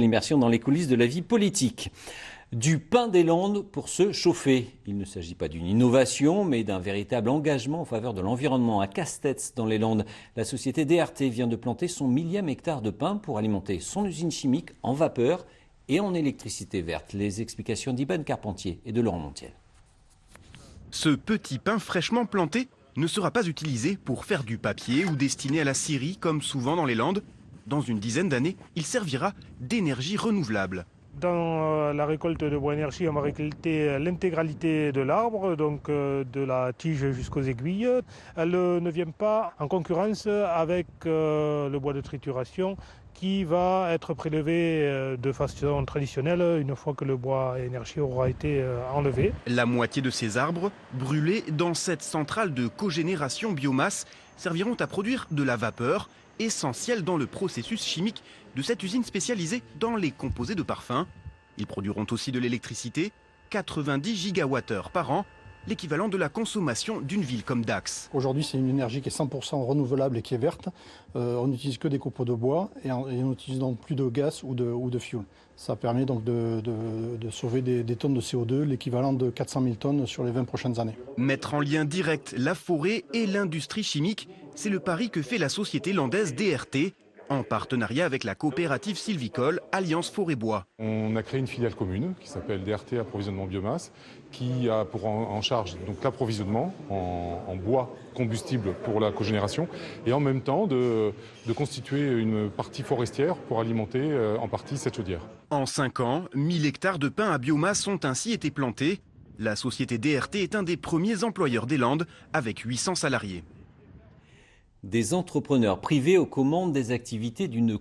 L'immersion dans les coulisses de la vie politique. Du pain des Landes pour se chauffer. Il ne s'agit pas d'une innovation, mais d'un véritable engagement en faveur de l'environnement. À Castets, dans les Landes, la société DRT vient de planter son 1000e hectare de pin pour alimenter son usine chimique en vapeur et en électricité verte. Les explications d'Iban Carpentier et de Laurent Montiel. Ce petit pin fraîchement planté ne sera pas utilisé pour faire du papier ou destiné à la scierie comme souvent dans les Landes. Dans une dizaine d'années, il servira d'énergie renouvelable. Dans la récolte de bois énergie, on va récolter l'intégralité de l'arbre, donc de la tige jusqu'aux aiguilles. Elle ne vient pas en concurrence avec le bois de trituration qui va être prélevé de façon traditionnelle une fois que le bois énergie aura été enlevé. La moitié de ces arbres, brûlés dans cette centrale de cogénération biomasse, serviront à produire de la vapeur, essentielle dans le processus chimique de cette usine spécialisée dans les composés de parfum. Ils produiront aussi de l'électricité, 90 gigawattheures par an, l'équivalent de la consommation d'une ville comme Dax. Aujourd'hui, c'est une énergie qui est 100% renouvelable et qui est verte. On n'utilise que des copeaux de bois et on n'utilise donc plus de gaz ou de fioul. Ça permet donc de sauver des tonnes de CO2, l'équivalent de 400 000 tonnes sur les 20 prochaines années. Mettre en lien direct la forêt et l'industrie chimique, c'est le pari que fait la société landaise DRT, en partenariat avec la coopérative sylvicole Alliance Forêt-Bois. On a créé une filiale commune qui s'appelle DRT Approvisionnement Biomasse, qui a pour en charge l'approvisionnement en bois combustible pour la cogénération et en même temps de constituer une partie forestière pour alimenter en partie cette chaudière. En 5 ans, 1000 hectares de pins à biomasse ont ainsi été plantés. La société DRT est un des premiers employeurs des Landes avec 800 salariés. Des entrepreneurs privés aux commandes des activités d'une